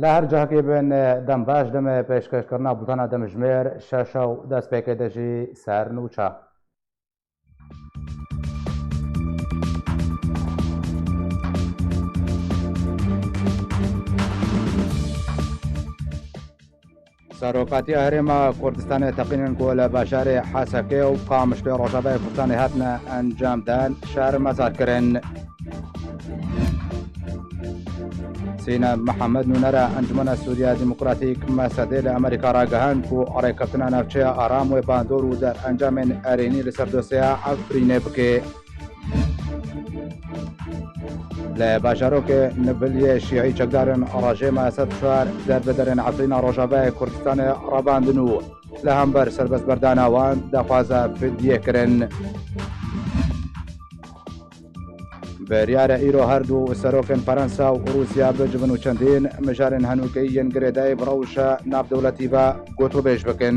لە هەر جاکێ بن دەم باش دەمە پێشکەشکردنا بوتانە دەمژمێر شەشە و دەست پێکە دەژی سەر نوچە. سەرۆکاتی هەرێما کوردستانی تەقینن کۆ لە باشارێ حەسەکێ و قامشلێ ڕۆژاوای کوردستانی هاتنە ئەنجامدان شار مەزارکردن. سینە محەممەد نونەرە ئەنجمەنە سووریا دیموکراتیک مەسەدێ لە ئەمریکا ڕاگەهاند و ئەڕێکەوتنە ناوچەیە ئارام وێ باندۆر و دەرئەنجامێن ئەرێنی لەسەر دۆسەیە ئەفرینێ بکێ. لە باژارۆکێ نڤلیە شیعی چەکدارن ڕژێ مەسەد شوار دەربەدەرێن عەفرینە ڕۆژاوای کوردستانی ڕەباندن و لە هەمبەر سەربەست بەرداناوان دەخوازە فدیەکردن. بریارە ئیرۆ هەردوو سەرۆکن فەرەنسا و رووسیا بجبن و چەندین مژارن هەنووکەی یەن گرێدای بڕەوشە ناودەوڵەتی بە گۆتوبێژ بکەن.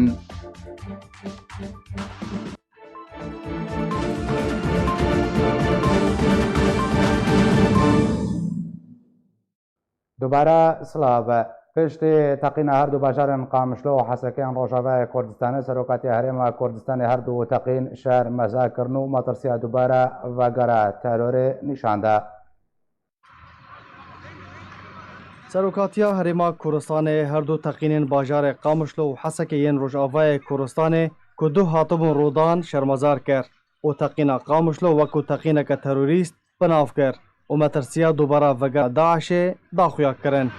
دووبارە سڵاوە پشتی تەقینە هەردوو باژارن قامشلۆ و حەسەکەیان ڕۆژاوای کوردستانی سەرۆکاتی هەرێما کوردستانی هەردوو تەقین شار مەزاکردن و مەترسیا دووبارە ڤەگەرە تەرۆرێ نیشاندا. سەرۆکاتیە هەرێما کوردستانی هەردوو تەقینên باژارê قامشلۆ و حەسەکە yên Rojavayê Kurdistanê ku du hatibûn rodan şermezar kir û teqîna Qamişlo wekû teqîneke terorîst binav kir û metirsiya dubara vegera Daişê daxuya kirin.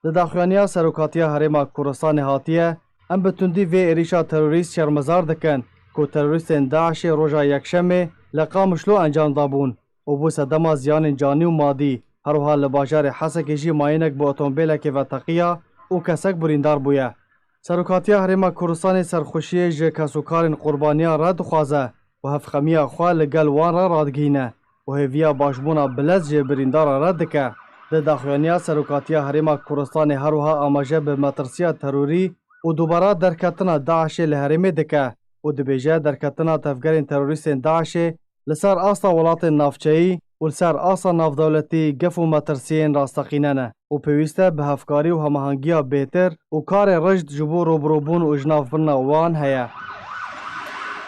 Di daxuyaniya Serokatiya Herêma Kurdistanê hatiye em bi tundî vê êrişa terorîst şermezar dikin ku terorîstên Daişê roja yekşemê li Qamişlo encam dabûn û bû sedema ziyanên canî û madî. Herwiha li bajarê Hesekê jî mayînek bi otomobîlekê ve teqiya û kesek birîndar bûye. Serokatiya Herêma Kurdistanê serxwişiyê ji kesûkarên qurbaniyan re dixwaze û hevxemiya xwe li gel wan re radigihîne û hêviya başbûna bilez jê birîndaran re dike. Di daxuyaniya Serokatiya Herêma Kurdistanê herwiha amaje bi metirsiya terorî û dubara derketina Daişê li herêmê dike û dibêje derketina tevgerên terorîstên Daişê li ser asta welatên navçeyî û li ser asa navdewletî gef û metirsiyên rasteqîne ne û pêwîst e bi hevkarî û hemahengiya bêtir û karê rejd ji bo robirobûn û jinavbirina wan heye.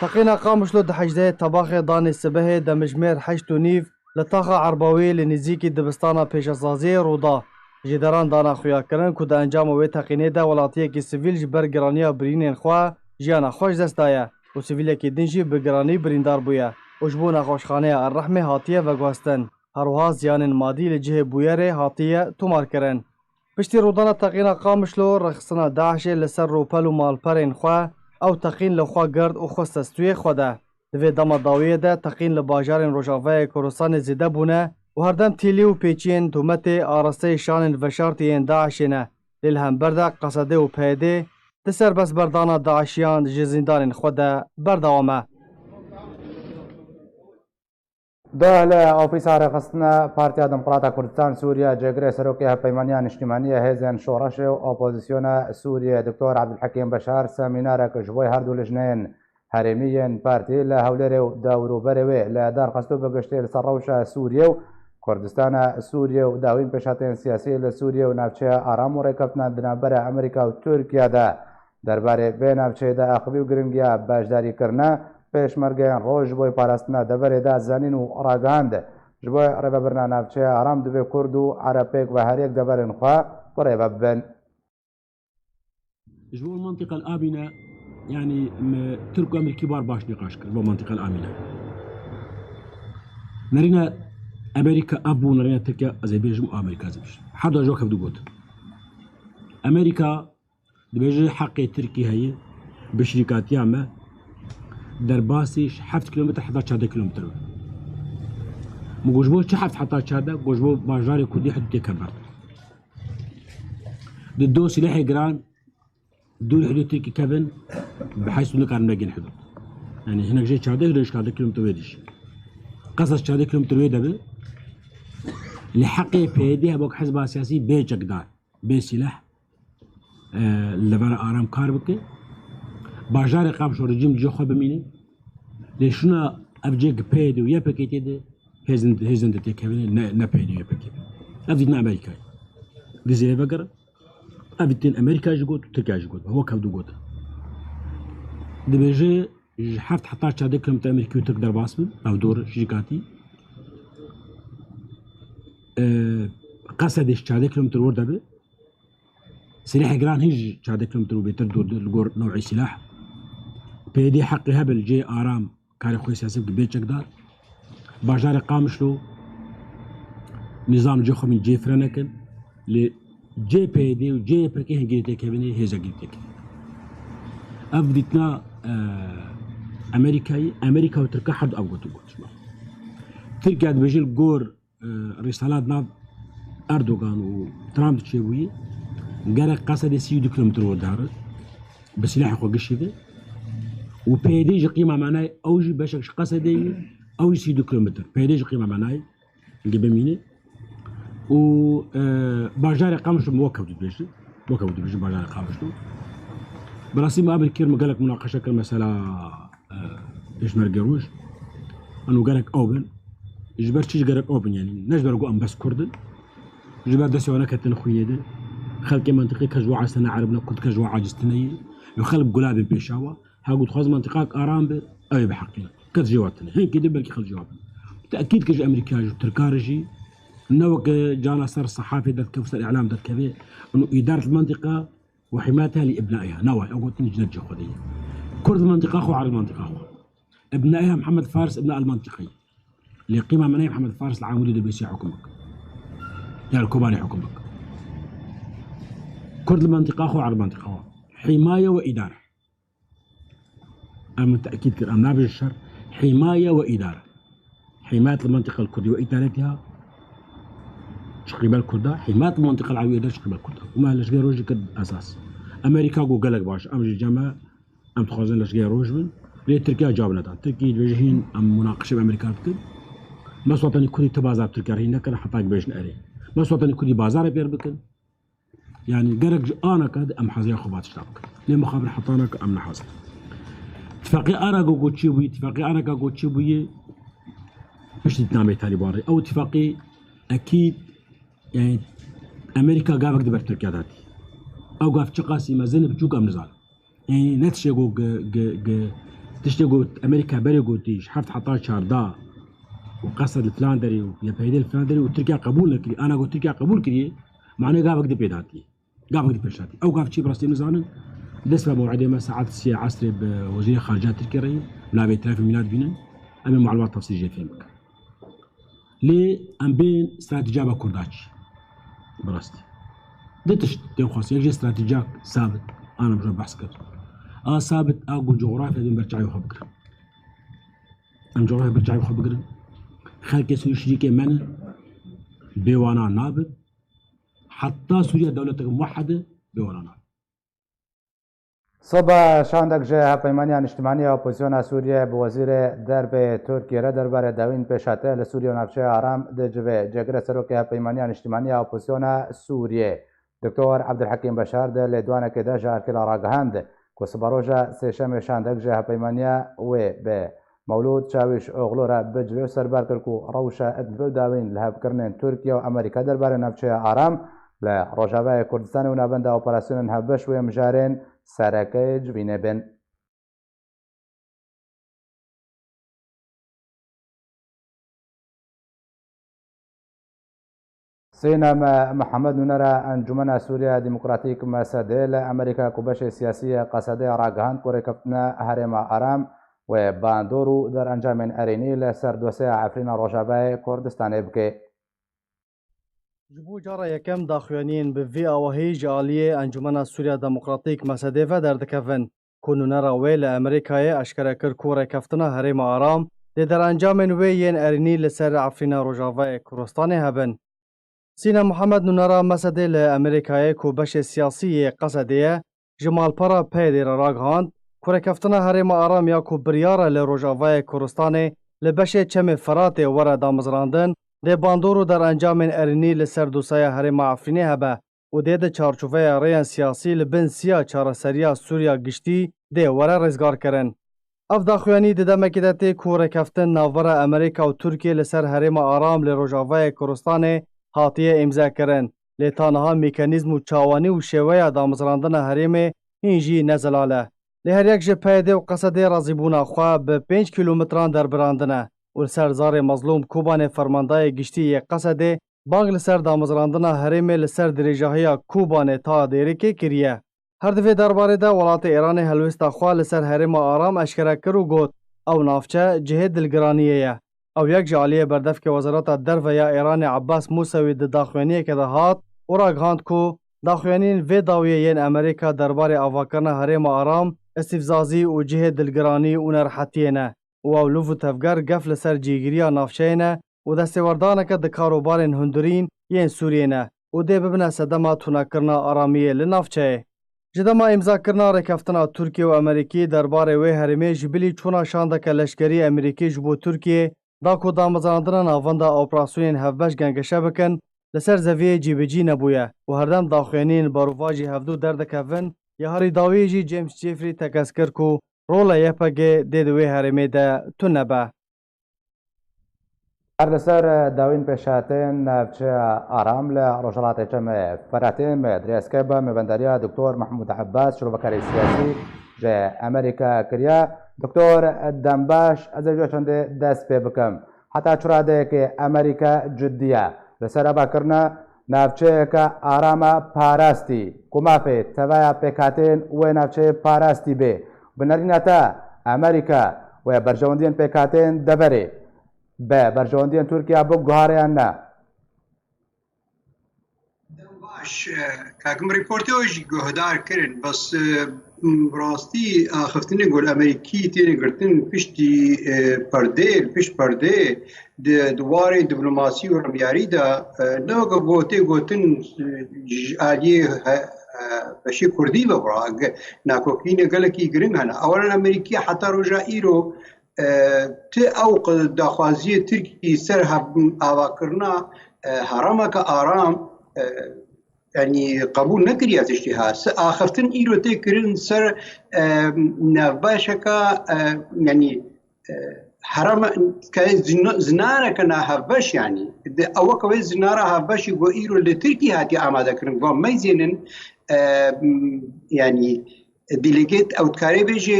Teqîna Qamişlo di hejdehê tebaxê danê sibehê demijmêr 8:30 li taxa Erbawî li nêzîkî dibistana pêşesaziyê roda. Ji deran dana xuyakirin ku di encama wê teqînê de welatiyekî sivîl ji ber giraniya birînên xwe jiyana xwe ji dest daye û sivîlekî din jî bi giranî birîndar bûye û ji bo nexweşxaneya Errehmê hatiye veguhestin. Herwiha ziyanên madî li cihê Bûyerê hatiye tomarkirin. Piştî rodana teqîna Qamişlo rexistina Daişê li ser ropel û malperên xwe ew teqîn li xwe gird û xweste stûyê xwe de. Di vê dema dawiyê de teqîn li bajarên Rojavayê Kurdistanê zêde bûne û herdem tîlî û pêçiyên tohmetê arasteyê şanên veşartiyên Daişê ne. Lê li hember de Qesedê û PYD di serbestberdana Daişiyan ji zindanên xwe de berdewam e. دا لە ئۆفیسا ڕێخستنە پارتیا دموکراتا کوردستان سووریا جێگرێ سەرۆکی هەپەیمانیان نیشتیمانیە هێزن شۆڕەشێ و ئۆپۆزیسیۆنە سووریە دکتۆر عەبدولحەکیم بەشار سەمینارێکە ji بۆی هەردوو لیژنەیەن هەرێمیین پارتی لە هەولێرێ و داوروبەرەوێ لە دارخستو بەگەشتێ لەسەر ڕەوشە سووریە و کوردستانە سووریە و داوین پێشاتێن سیاسی لە سووریە و ناوچەیە ئارام و ڕێکەوتنە دنابەرە ئەمریکا و تورکیادا دەربارەی بێ ناوچەیەدا ئەخبی و گرنگیە باشداریکردنە پێشمەرگەیان ڕۆژ بۆی پاراستنە دەبەرێدا زانین و ڕاگەاند ji bo rêvebirina navçeya aram divê Kurd û Erebpêk ve herêk deverên xwe birêve bibin. Ji bo mantıqa amîne yani Türk û Amerîkî bar baş nîqaş kir bo mantıqa amîne. Nerîne Amerîka ev bû nerîne Tirkiye ez ê bêjim û Amerîka ez ê bêjim. Heda jok hevdû got. Amerîka dibêje heqê Tirkî heye bi şîrîkatiya me derbasî 7 kilometre heta 14 kilometre. Goj bo çi heft heta 14 goj bo bajarê Kurdî hudûtê Kebert. Di do silahê giran dû hudût Tirkî kevin bi heysu nikarin negin hudût. Yani hinek jê 14 kilometre wê dişî. Qesas 14 kilometre wê debe li heqê PYD hebok hezba siyasî bê çekdar bê silah li ber aram kar bike. Bajarê Qamişlo rejim cî xwe bimîne lê şûna ev cê PYD û YPG de hêzin de têkevîne ne PYD û YPG. Ev dîtine Amerîkayê. فيزي بقر أبتين أمريكا جوت وتركيا جوت هو كابدو جوت دبيجي حفت حتى شادي كلمة أمريكا وترك در باسم أو دور شركاتي قصدش شادي كلمة الورد به سلاح جران هيج شادي كلمة وبيتر دور الجور نوعي سلاح بيدي حقي هبل جي آرام كاري خوي سياسي بيت شقدار باجار قامشلو نظام جوخو من جي فرنكن ل جي بي دي وجي بي كي هنجي تكبني هيزا جيتك افدتنا امريكا وتركيا حد اوغوت تركيا بيجي الجور رسالات ناب اردوغان وترامب تشيوي قال قصد سيدو كيلومتر ودار بسلاح خو قشيده وبيدي قيمه معناي اوجي باش قصدي او سيدو كيلومتر بيدي قيمه معناي قبميني و باجار قامش موكب بيجي باجار قامش براسي ما قبل كير قال لك مناقشه كالمساله ايش مرقروش انه قال لك اوبن جبر تيجي قال لك اوبن يعني نجبر قو ام بس كردن جبر دسي انا كتن خويده خلق منطقي كجوا سنه عربنا كنت كجوا عاجزتني يخلق قلاب بيشاوه ها قلت خلاص منطقه ارام اي بحقنا كتجواتنا هيك كده بالك خل جواب تاكيد كج امريكا تركارجي نوك جانا صار الصحافي ذات كيف صار اعلام ذات كذا انه اداره المنطقه وحمايتها لابنائها نوى او نجد خذيه كرد المنطقه اخو عرب المنطقه اخو ابنائها محمد فارس ابناء المنطقه اللي قيمه مني محمد فارس العامودي اللي بيسي حكمك يعني الكوباني حكمك كرد المنطقه اخو عرب المنطقه اخو حمايه واداره أنا بالتاكيد كده أنا نابج الشر حمايه واداره حمايه المنطقه الكرديه وادارتها شقيبال الكردة حماية المنطقة العربية ده شقيبال الكردة وما لشقي روج كد أساس أمريكا قو قالك باش أم جماعة أم تخوزن لشقي روج من ليه تركيا جابنا ده تركيا بيجهين أم مناقشة بأمريكا بكل ما صوتني كودي تبازار تركيا هنا كده حطاك بيجن أري ما صوتني كودي بازار بير بكل يعني قالك أنا كد أم حزيا خبات شتاك ليه مخابر حطانك أم نحاز اتفاقي أنا قو تشيبوي اتفاقي أنا قو تشيبوي مش تتنامي تاليباري أو اتفاقي أكيد يعني امريكا قافك دبر تركيا داتي او قاف تشقاسي ما زنب جوك ام نزال يعني نتشيغو تشتيغو امريكا بريغو تيش حفت حطات شاردا وقصد الفلاندري ويبهيدي الفلاندري وتركيا قبول لكري انا قلت تركيا قبول كري معناه قافك دبي داتي قافك دبي شاتي او قاف تشي براستي نزال دسبه موعدي ما ساعات السي عصري بوزير خارجيه تركيا ري لا بيت 3 ميلاد بينن امي معلومات تفصيليه فهمك ليه ام بين استراتيجيه كرداتش براستي دتش تنخص يجي استراتيجيات ثابت انا مش بحث كده ثابت اقول جغرافيا دي برجع يخبر ام جغرافيا برجع يخبر خلك يسوي شريكه من بيوانا نابل حتى سوريا دولة موحدة بيوانا نابل صبح شاندك جه پیمانیان اجتماعی اپوزیسیون سوریه به وزیر درب ترکیه را درباره داوین پیشاته لسوریه و نفشه آرام دجوه جگر سروک پیمانیان اجتماعی اپوزیسیون سوریه دکتر عبدالحکیم بشار ده لدوانه که ده جار کلا راگهاند که سباروجا سیشم شاندک جه پیمانیا و به مولود شاویش اغلو را بجوه سربار کرکو روشا ادلو داوین لحب کرنین ترکیه و امریکا درباره نفشه آرام لروجاوه کردستان و نابند اپراسیون هبش و مجارین سرکه جوینه بن سينام محمد نرى أنجمن سوريا ديمقراطيك مسادل أمريكا كوباش سياسية قصدية راجهان كوريكفتنا هرما أرام وباندورو در أنجام أريني لسر دوسي عفرين روجاباي كردستان بكي جبو جارا یکم داخوانین به وی آوهی جالیه انجمن سوریا دموکراتیک مسده و در دکفن کنو نرا وی لامریکای اشکره کر کوره کفتنا هرم آرام ده در انجام وی ین ارینی لسر عفرین روجاوه کردستان هبن سینا محمد نونرا مسده لامریکای کو بش سیاسی قصدیه جمال پرا پیدر راگهاند کوره کفتنا هرم آرام یا کو بریاره لروجاوه کردستان لبش چم فرات ور دامزراندن ده باندورو در انجام ارینی لسر دوسای هرم عفرینی هبه و ده چارچوبه ریان سیاسی لبن سیا چارسریا سوریا گشتی ده وره رزگار کرن. اف داخوانی ده دمکیدتی کوره کفتن ناوره امریکا و ترکیه لسر هرم آرام لروجاوه کردستان هاتیه امضا کرن لێ تانەها میکانیزم و چاوانی و شێوەیە دامەزراندنە هەرێمێ هینجی نەزەلالە لێ هەریەک ji پەیدێ و قەسەدێ رازیبوونا xwe bi 5 کیلومتران derbrandine û li ser zarê mezlûm Kobanê fermandayê giştî yê Qesedê bang li ser damezrandina herêmê li ser dirêjahiya Kobanê ta Dêrikê kiriye. Her di vê derbarê de welatê Îranê helwesta xwe li ser herêma aram eşkere kir û got ew navçe cihê dilgiraniyê ye. Ew yek ji aliyê berdevkê Wezareta Derve ya Îranê Abbas Musewî di daxuyaniyekê de hat û ragihand ku daxuyanîn vê dawiyê yên Amerîka derbarê avakirina herêma aram استفزازی û cihê dilgiranî û nerhetiyê ne û ew liv û tevger gef li ser cîgiriya navçeyê ne û destêwerdaneke di karobarên hundirîn yên Sûriyê ne û dê bibine sedema tûnekirina aramiyê li navçeyê. Ji dema îmzakirina rêkeftina Tirkiye û Amerîkî derbarê wê herêmê ji bilî çûna şandeke leşkerî Amerîkî ji bo Tirkiye da ku damezrandina navenda operasyonên hevbeş gengeşe bikin li ser zeviyê cîbicî nebûye û herdem daxuyanîn barûva jî hevdû derdikevin ya herî dawiyê jî James Jeffrey tekez kir ku rola YPG dê di wê herêmê de tunebe. Her li ser dawîn pêşhatên navçeya aram li Rojhilatê Çemê Feretê me dirêzkeba mêvendariya Dr. Mahmud Abbas şrovekarê siyasî ji Amerîka kiriye. Dr. Dembaş ez ê ji çandê dest pê bikim. Heta çiradeyekê Amerîka ciddi ye li ser ebakirina navçeyeka arama parastî ku mafê teveya pêkhatên wê navçeyê parastî bê bi nerîna te Amerîka wê berjewendiyên pêkhatên deverê be berjewendiyên Tirkiye bi guhariyan ne. Baş kakim rîportê jî guhdar kirin bes rastî axiftinê gol Amerîkî têne girtin piştî perdê pişt perdê di warê diplomasî û hemyarî de neweke gotê gotin aliyê beşê Kurdî ve nakokîne gelekî giring hene. Ewelan Amerîkî heta roja îro ti ew daxwaziyê Tirkiyê ser avakirina herameka aram yani قبول نکریه تشتی هست. آخرتن ایرو تکرین سر نباشکا yani حرام که زناره کنه هفش yani. اول که زناره هفشی گو ایرو لترکی هاتی آماده کرن. گو میزنن yani delegate اوتکاری بیچه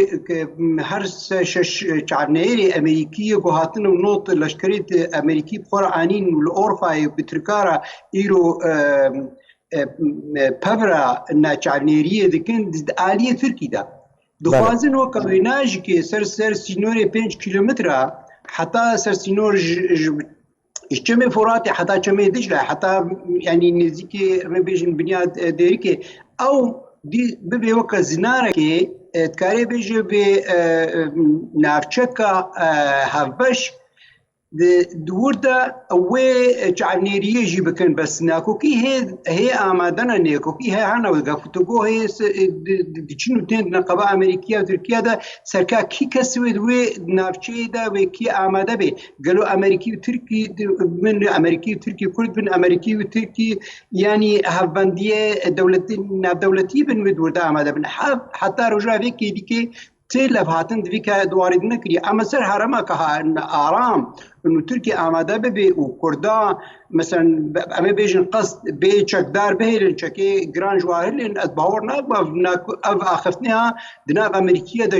هر شش چارنیری امریکی گو هاتن و نوت لشکریت امریکی بخور آنین لورفای بترکارا ایرو پبرا ناچارنیریه دکن آلیه ترکی دا دخوازن و کابیناج که سر سینور 5 کیلومتره حتی سر سینور چمه فراتی حتی چمه دجله حتی یعنی نزدیک مبیشن بنیاد داری که او دی ببی وکا زناره که تکاری بیجه به نافچکا هفبش دوردا اوه چعنیریه جی بکن بس ناکوکی هی آمادنا نیکوکی هی هانا وگفتگو هی دیچینو تند نقابه امریکیه و ترکیه دا سرکا کی کسوی دوی نافچه دا و کی آماده بی گلو امریکی و ترکی من امریکی و ترکی کرد بن امریکی و ترکی یعنی هفبندیه دولتی بن و دوردا آماده بن حتی رجوع ویکی دیگه تلف هاتن دوی که دوارد نکری اما سر حرمه که آرام انه ترکیه آماده ببی و کردا مثلا اما بیجن قصد بی چکدار بهیلن چکی گران جواهرلن از باور اف آخفتنی ها دناف امریکیه دا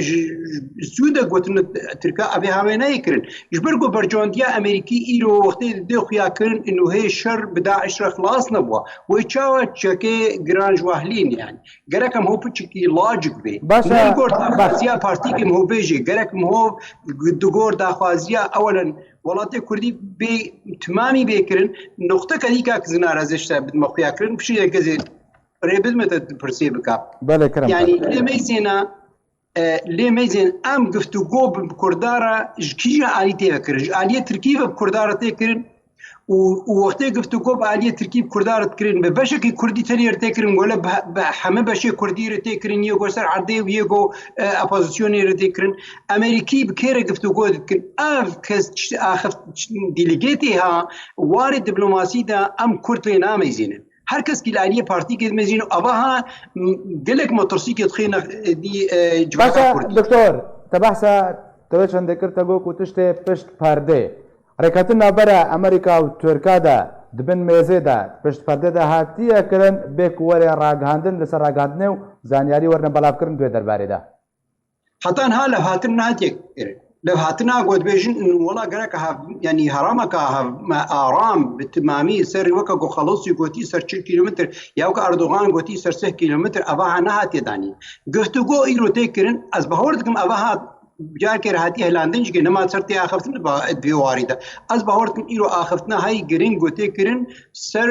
سوده گوتن ترکیه افی همه نایکرن جبرگو برجواندیه امریکی ایرو وقتی دی خویا کرن انو هی شر بداعش را خلاص نبوا و ایچاوه چکی گران جواهرلین yani گرکم هو پچکی لاجک بی باشا پارتی کم هو بیجی گرکم هو دگور داخوازیه اولا ولاتی کردی به تمامی بکرن نقطه کدی که زنار ازش بدم خویا کردن بشه یکزی ریبز مت پرسی بکاب بله کرم یعنی لیمیزن ام گفتگو بکردارا جکیجا علی تیکرن علی ترکیب بکردارا تیکرن و وقتی گفتگو با علی ترکیب کردارت کردن به بشکی کردی تنیر تکرن ولی به همه بشه کردی رو تکرن یه گو سر عرضه و یه گو اپوزیسیونی رو تکرن امریکی بکره گفتگو دکن اف کس آخر دیلیگیتی ها وارد دیپلماسی دا ام کرد لی نامیزینن هر کس که علی پارتی که میزینه آبها گلک موتورسی که تخینه دی جواب کردی دکتر تبحثا توی چند ذکر تگو کتشت پشت پرده حرکتنا برا امریکا و ترکا دا دبن مێزێدا پشت پەردەدا هاتیەکردن بێک وەرێ ڕاگەاندن لەسەر ڕاگەاندنێ و زانیاری وەرنە بەڵاوکردن دوێ دەربارەدا حتان ها لە هاتن ناتێک لە هاتنا گوت بێژن وڵا گەرەکە ینی هەرامەکە ئارام بتمامی سەر وەکە گۆ خەڵۆسی گوتی سەر 40 کیلومتر یاوکە ئەردۆغان گوتی سەر 3 کیلومتر ئەوە نەهاتێدانی گفتوگۆ ئیرۆ تێکردن ئەس بەهۆر دکم ئەوە هات جارکێ هاتی هەلاندنجگە نەما سەرتی ئاخفتن دوێواریدا ئەس بەهۆر دکم ئیرۆ ئاخفتنا هەی گرنگ گوتێکردن سەر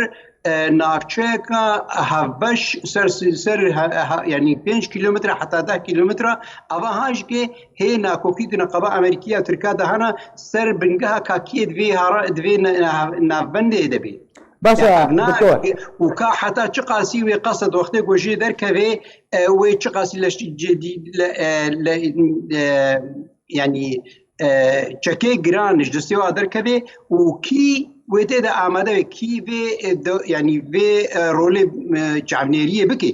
ناوچەیەکە هەڤەش سەر ینی 5 کیلومتر حتا 10 کیلومترە ئەوە هاشگێ هەیە ناکۆفی نەقەبە ئەمریکیە تورکا دەهەنە سەر بنگەها کاکیە دوێ ناوبەندێ دەبێت باشە وکا حتا چ قاسی وێ قەسە دۆختێ گۆژێ دەرکەوێ وێ چ قاسی لە ینی چەکێ گرانش دەستێوا دەرکەوێ و کی وێ تێدا ئامادەوێ کی ینی vê rolê çavnêriyê bike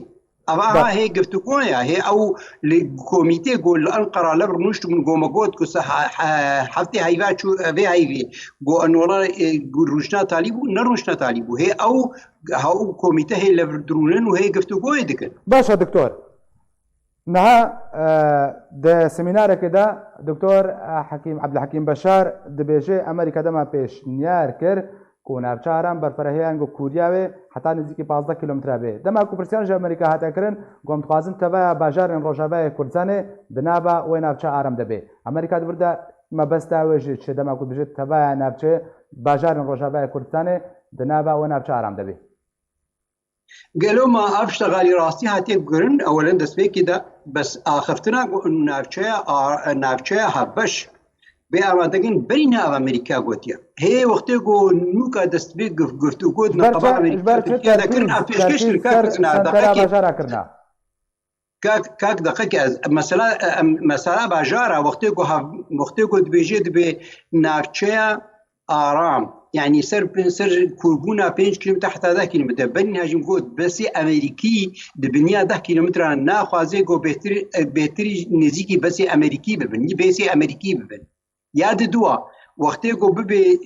ئەوە هەیە گفتوگۆیە هەیە ئەو لە کۆمیتێ گۆ لە ئەنقەرا لەبر نوشت من گۆمەگۆت کو هەفتێ هەیڤا vê هەیڤێ گۆ ئەنۆڵە ڕوشنا تالی بوو نەڕوشنا تالی بوو هەیە ئەو کۆمیتە هەیە لەبر درونن و هەیە گفتوگۆی دکن باشە دکتۆر نها سمینارێکدا دکتۆر حەکیم عەبدولحەکیم بەشار دەبێژێ ئەمریکا دەما پێشنیار کرد کۆ ناوچاران بەرپەرهەیەیان گۆ کووریاوێ حتا نزیکی 15 کیلومترا بێ دەما کوپرسیانژ ئەمریکا هاتەکردن گۆم دخوازن تەڤایە باژارن ڕۆژاوای کوردستانێ دنابە وێ ناوچە ئارام دەبێ ئەمریکا دبردا مەبەستا وێژێ چێ دەما کو بژێت تەڤایە ناوچێ باژارن ڕۆژاوای کوردستانێ دنابە وێ ناوچە ئارام دەبێ گەلۆما ئاف شتەغالی ڕاستی هاتێ گرن ئەوەلەن دەستپێکیدا بەس ئاخفتنا ناوچەیە هەڤەش بێ ئامادەگەن بەرینە ئەو ئەمریکا گوتیە هەیە وەختێ گۆ نوکە دەستبێ گفتوگۆت نەقەبە ئەمریکا دەکردن پێشکەشتر باژاراکردنا کاک دقیقه مثلا باژارە وەختێ گۆ دبێژێ دبێ ناوچەیە ئارام يعني سر كوربونا 5 كيلومتر حتى 10 كيلومتر بني هاجم قود بس امريكي دبنيا 10 كيلومتر ناخوازي جو بهتري نزيكي بس امريكي ببني بس امريكي ببن ياد دوا وقتي جو ببي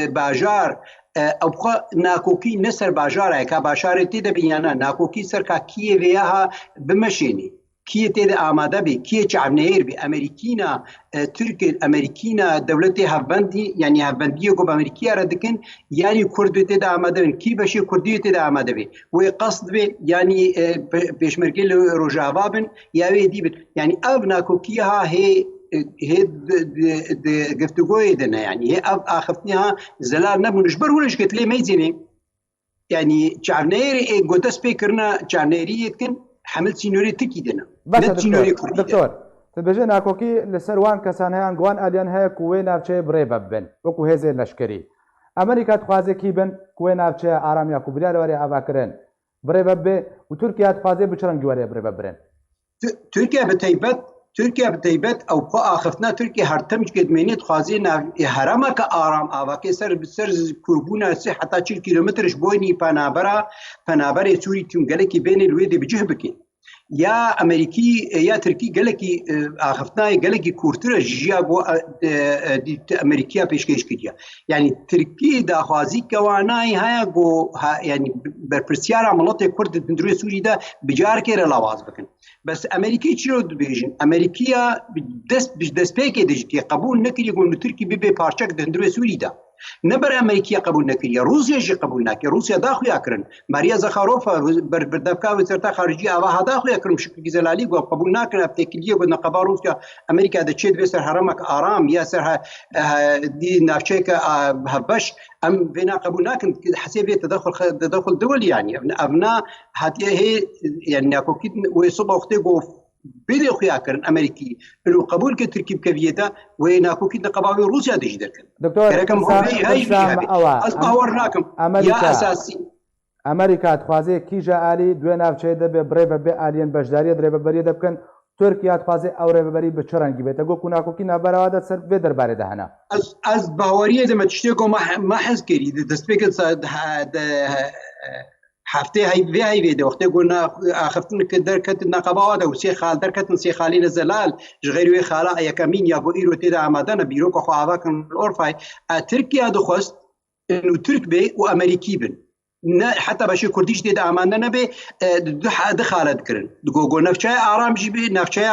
باجار ابقى ناكوكي نسر باجار كا باشارتي دبيانا ناكوكي سر كا كييفيها بمشيني كي تيدا آماده بي كي چعبنهير بي أمريكينا تركي أمريكينا دولتي هفبندي يعني هفبندية قب أمريكية ردكن يعني كردو تيدا آماده بي كي بشي كرديو تيدا آماده بي وقصد بي يعني بيشمرقل رجابا بن ياوي دي بن يعني أبناكو كيها هي قفتقوي دنا يعني هي آخفتنيها زلال نبو نجبر ونش قلت لي ميزيني يعني چعبنهير قدس بيكرنا چعبنهيرية كن حمل سينوري تكي دنا دكتور تبجي ناكوكي لسروان كسان هيان جوان اليان هي كوي نافچه بري ببن وكو هزي لشكري امريكا تخوازي كيبن كوي نافچه آرام يا كوبريا وري افاكرن بري بب وتركيا تخوازي بچرنگي وري بري ببرن تركيا بتيبت او قا اخفتنا تركيا هرتمج قدميني تخوازي هرمك آرام اواكي سر كوربونا سي حتى 4 كيلومتر بويني پنابر سوري تونگلكي بين الويد بجهبكي يا امريكي يا تركي قالكي اخفتنا قالكي كورتر جيابو امريكا بيشكيش كديا يعني تركي دا خوازي كواناي هيا جو يعني برپرسيار عملات كرد دندروي سوري دا بجار كير لاواز بكن بس امريكي چيرو بيجن امريكا دست بيكي دجكي قبول نكري يقول تركي بي بارچك دندروي سوري دا نبر امريكا قبول نكري روسيا جي قبول نكري روسيا داخل يكرن ماريا زخاروفا بردبكا وزارة خارجية اوا داخل يكرن شكل جزلالي قبول نكرن ابتكليه قلنا قبا روسيا امريكا دا تشيد بسر حرمك آرام يا سر دي نافشيك هبش ام بنا قبول نكرن حسب تدخل دولي يعني ابناء هاتيه هي يعني اكيد ويصبح وقت بيدي خويا كرن امريكي انه قبول كتركيب كفيتا ويناكو كيد قباوي روسيا دجدر دكتور اصبحورناكم يا اساسي امريكا تخوازي كيجا الي دوينا بچي دبي بريبه بي الين بجداري دريبه بري دبكن تركيا تخوازي اوري بري بچرنگي بيتا گو كوناكو كينا براودا سر في درباري دهنا از باوريه دم تشتيكو ما حس كري دسبيك هفته هاي فيديو وقت قلنا اخفتن كدر كت نقباده وسي خال دركتن سي خالين الزلال غير خالا يا كمين يا بو ايرو تدا عمدنا بيروكو خواوا كن اورفاي تركيا دخست انه ترك بي وامريكي بن حتى باشي كرديش دي امانه نبي دخالت كرن دغو نفچا آرام جيبي نفچا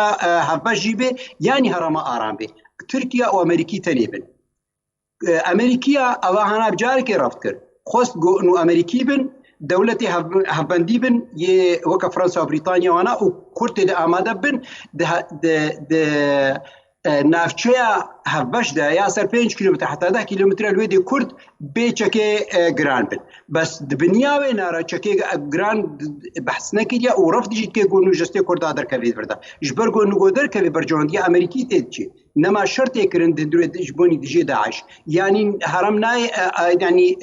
حبش جيبي يعني هرم آرام بي تركيا وامريكي تنيبن امريكيا اواهنا بجارك رفت كر خوست جو انه امريكي بن دولتي هبندي بن وك فرنسا وبريطانيا وانا وكرت دي اماده بن نافچه هفبش ده یا سر 5 کیلومتر حتی 10 کیلومتر الوی کرد به چکه گران بن بس دنیا و نارا چکه گران بحث نکریا و رفت جیت که گونو جسته کرد در کوید بردا جبر گونو گودر کوي برجوندی امریکی تدچی نما شرط کرن دندرو جبونی دجی داعش یعنی حرم نای یعنی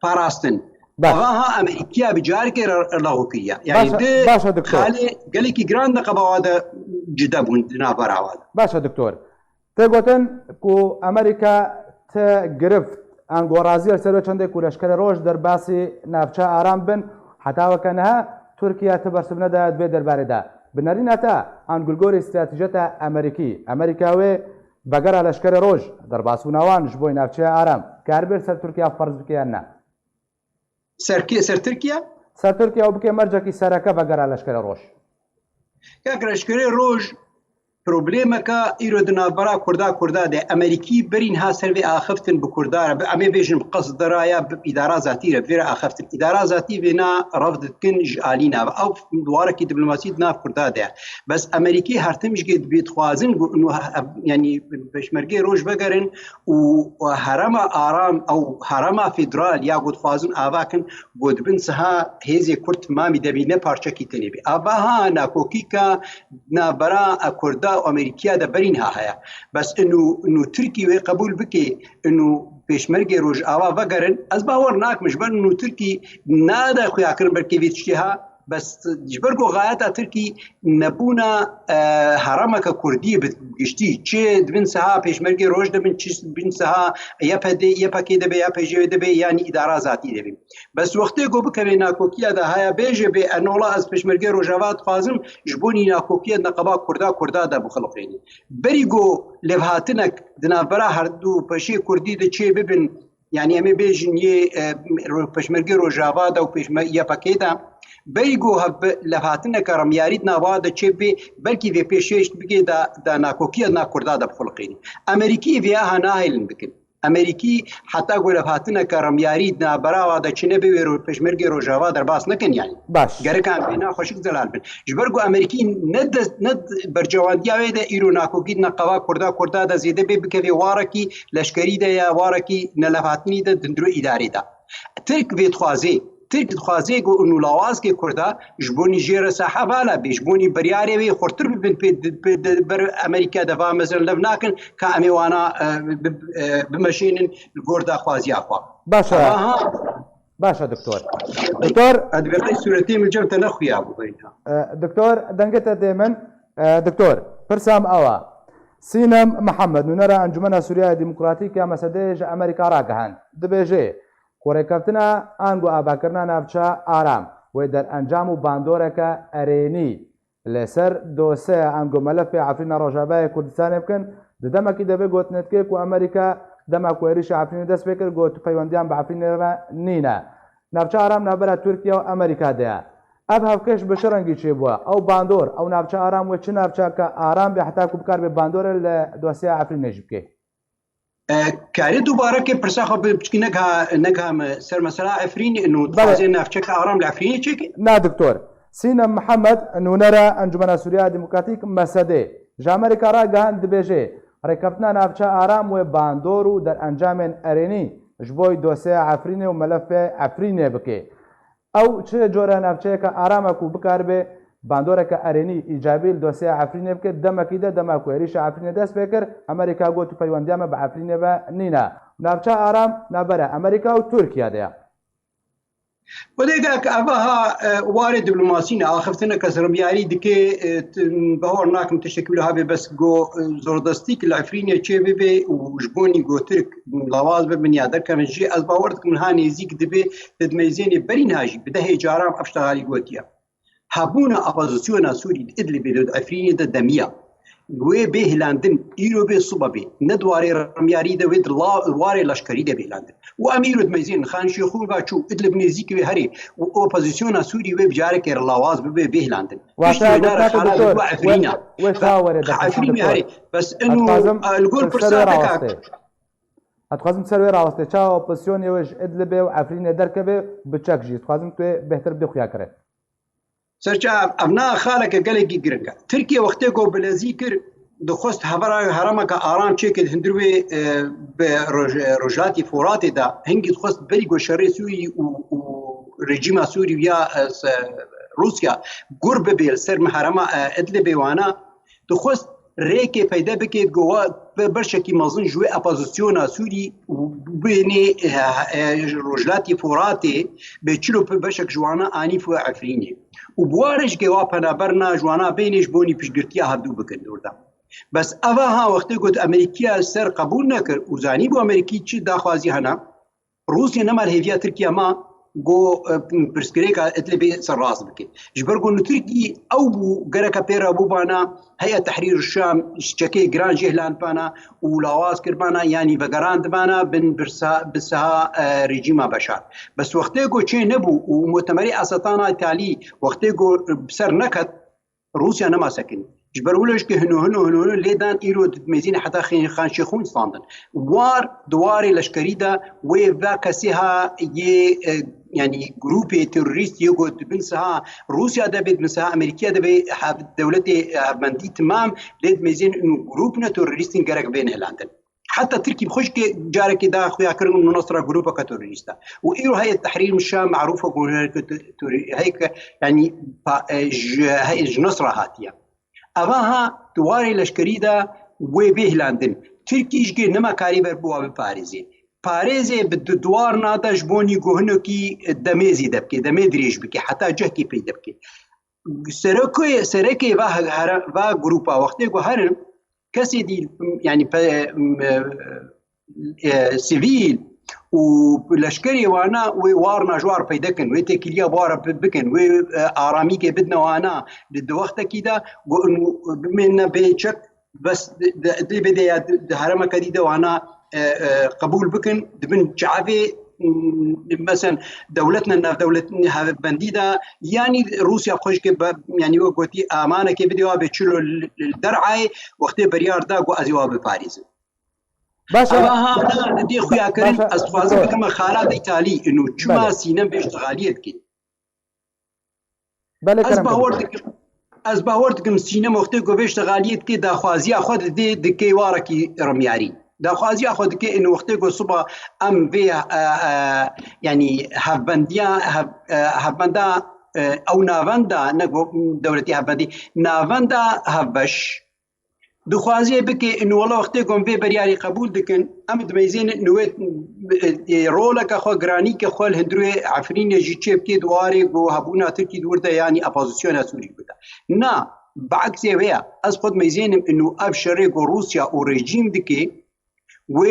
پاراستن ها امریکا بجار که لاغو کیا یعنی باشا دکتور قال کی گران قباواده جدا بون نابراواد باشا دكتور تقولن كو امريكا تقرفت ان غورازي سرو چنده كورشكر روش در باسي نافچا آرام بن حتى وكانها تركيا تبرسبنا دا دبي درباري دا بنارين تا ان گلگور استراتيجيتا امريكاوي بقر لشكر روش در باسو نوان جبوي نافچا آرام كاربر سر تركيا فرض بكيانا سر تركيا سر تركيا وبكي مرجع كي سركا بقر لشكر روش كاكرشكري روج پروبلمك ايرو دنابرا كردا ده امريكي برين ها سربي اخفتن بكردار امي بيجن بقصد درايا باداره ذاتيه بفير اخفتن اداره ذاتيه بنا رفض كنج الينا او دوارك دبلوماسي ناف كردا ده بس امريكي هرتمش قد بيتخوازن انه يعني بشمرجي روج بقرن وهرم آرام او هرم فيدرال يا قد فازن اباكن قد بنسها هيزي كرت مامي دبينه پارچکی تنبي اباها ناكوكيكا نابرا كردا وامريكا ده برينها هيا بس انه تركي قبول بكي انه بيشمرجي روج اوا وقرن از باور ناك مش بن انه تركي نادا خويا كرن بركي فيتشيها بس جبرگو غايتا تركي نبونا هرمك كردي بگشتي چه دبن سها بيشمرگي روج دبن چه بن سها يا پاكي دبي يا پيجي دبي يعني اداره ذاتي دبي بس وقتي گو بكوي ناكوكيا ده هيا بيجي بي انولا از بيشمرگي روجاوات خازم جبوني ناكوكيا نقبا كردا ده بخلقيني بريگو لبهاتنك دنابرا هردو پشي كردي ده چه ببن يعني امي بيجن يه پشمرگي روجاوا ده و يا پاكي ده بيجو هب لفاتنا كرم ياريد نواد تشبي بلكي في بيشيش بيجي دا ناكوكيا ناكوردا دا بخلقيني امريكي فيها ناهيلن بكن امريكي حتى قول لفاتنا كرم ياريد نابراوا دا چنبي ويرو پشمرگي روجاوا در باس نكن يعني باش غركان بينا خوشك زلال بن جبرگو امريكي ند برجوانديا ويدا ايرو ناكوكي نقوا كوردا دا زيده بكفي واركي لشكري دا يا واركي نلفاتني دا دندرو اداري دا ترك بيتخوازي ترك خوازي جو انه لواز کې کردا جبوني جيره صحابالا بيجبوني برياري وي خورتر بر امريكا دفا مثلا لبناكن كامي وانا بمشين الغوردا خوازي اخوا باشا دكتور ادبي صورتي من جبت نخويا ابو بينها دكتور دنگت ديمن دكتور برسام اوا سينم محمد نرى انجمن سوريا ديمقراطيكا مسدج امريكا راگهان دبيجي كوريكافتنا انغو اباكرنا نافچا آرام ودر انجام باندوركا اريني لسر دوسه انغو ملف عفرين روجاباي كردستان يمكن دمكي دبي گوت نتكيك وامريكا دمك ويريش عفرين دس فكر گوت فيونديان بعفرين نينا نافچا آرام نابرا تركيا وامريكا ده اب هفكش بشرنگي چيبوا او باندور او نافچا آرام وچ نافچا کا آرام به حتا کوبكار به باندور دوسه عفرين نجبكي كاري دوباره كي برساخه بچكي نكها سر مسألة عفرين انه تفازين نافچك آرام العفريني تشكي نا دكتور سينم محمد انه نرى انجمن سوريا ديمقراطيك مسدي جامريكا راگهان دبيجي ركبتنا نافچا آرام و باندورو در انجام اريني جبوي دوسه عفريني و ملف عفريني بكي او چه جوره نافچك آرامكو بكار به باندورك اريني ايجابي دوسيه عفرين بك دمك ده دمك ويريش عفرين داس فكر امريكا قوت فيونديما بعفرين با نينا نابچا آرام نابرا امريكا وتركيا ده وديك ابها وارد دبلوماسينا اخفتنا كسرمياري دكي بهورناك متشكلها بس جو زوردستيك العفرينيه تشبي وجبوني جو ترك لواز من يادر كان جي از باورتك من هاني زيك دبي تدميزيني برين هاجي بده جارام افشتغالي قوتيا هابونا أبازوسيونا سوري إدلب عفريني دا دمية وێ بێهلاندن ئیرۆ بێ سوبە بێ نەدوارێ ڕمیاری دەوێت وارێ لەشکری دەبێلاندن و ئەمیرت مەزین خانشی خوب باچوو ئدلب نێزیکوێ هەرێ و ئۆپۆزیسیۆنا سووری وێ بجارێکێ ڕڵاواز ببێ بێهلاندن بەس ئەلگۆر پرسا هتخوازم سەروێ ڕاوەستێ چاوە ئۆپۆزیسیۆنێوەش ئدلب بێ و ئەفرینێ دەرکەبێ بچەکژی دخوازم توێ بهتر بخویا کرێت سەرچا ئەمنا خالێکە گەلێکی گرنگە ترکیە وەختێکۆ بلەزی کرد دخواست هەرەمەکە ئارام چێکرد هەندروێ بە ڕۆژاتی فۆراتێدا هەنگی دخواست بەری گۆشەڕێ سووری و ڕێژیما سووری یا رووسیا گوڕ ببێ سەر هەرەمە ئەدلبێوانە دخواست ڕێکێ پەیدا بکێت گۆوە بەشێکی مەزن ژوێ ئەپۆزیسیۆنا سووری بێنێ ڕۆژلاتی فۆراتێ بێ چلۆ بەشێک جوانە ئانیف و ئەفرینێ و بوارش گێوا پەنابەرنا جوانە بینێش بۆنی پشتگirtiya هەردوو بکەن دووردا بەس ئەوە ها وەختێ گوت ئەمریکیا سەر قبول نەکرد و زانی بۆ ئەمریکی چی داخوازی هەنا رووسیا نەمار هێڤیا ترکیا ما گۆ پرسکرێکە ئەتلێ سەرڕاز بکەیت ji ber ku Tirkî ew bû gereka pêra bûbana heya Tehrîr Şam çekê giran jêhlandbana û lawaz kirbana yanî vegerandibana bin biseha rejîma Beşar bes wextê ku çê nebû û mutemerî Esetana Îtalî wextê ku ser neket Rûsya nema sekinî ji ber wilo ki hino lêdan îro dimezîne heta xanşêxûn standin war duwarê leşkerî de wê ve kesî ha yê yani grupê terorîst yê got bin siha Rûsya debê bin siha Amerîkaya debê dewletê hevbendî timam lê dimezîn grup ne terorîstên gerek bên helandin حتى تركي بخشكي جارك دا خويا كرم نصرة جروبا كتوريستا وإيرو هي التحرير مش معروفة هيك يعني هي نصرة هاتية أباها تواري لشكريدا وبيهلاندن تركيش جي نما كاريبر بوا بباريزي باريزي بالدوار نادا جبوني جوهنوكي دميزي دبكي دميدريش بكي حتى جهكي بي دبكي سركي با جروبا وقتي جوهرن كسي دي يعني سيفيل ولشكري وانا وارنا جوار بيدكن وتكليا بوار بكن وارامي كي بدنا وانا للوقت كده من بيتشك بس اللي بدي هرمه كديده وانا قبول بكن دبن شعبي مثلا دولتنا دولتنا بنديده يعني روسيا خوش يعني وقتي امانه كي بدي بتشلو الدرعي وقت بريار دا ازيوا بباريس باشا دي خويا كريم استفاده كما خالد ايطالي انه جما سينم باشتغاليه كي از باوردكم سينم وقت کو باشتغاليه كي دا خوازي اخذ دي كي واركي رمياري دا خوازي اخذ كي انه وقت کو صبح ام في يعني هفبندا او نافندا دولتي هفبندي نافندا هفبش دخوازی بکی انو والله وقتی کم به بریاری قبول دکن ام دمیزین نویت رولا که خو گرانی که خو هندروی عفرین جیچه بکی دواری گو هبونا ترکی دورده یعنی اپوزیسیون سوری بوده نه بعکس ویا از خود میزینم انو ابشری گو روسیا او رژیم دکی و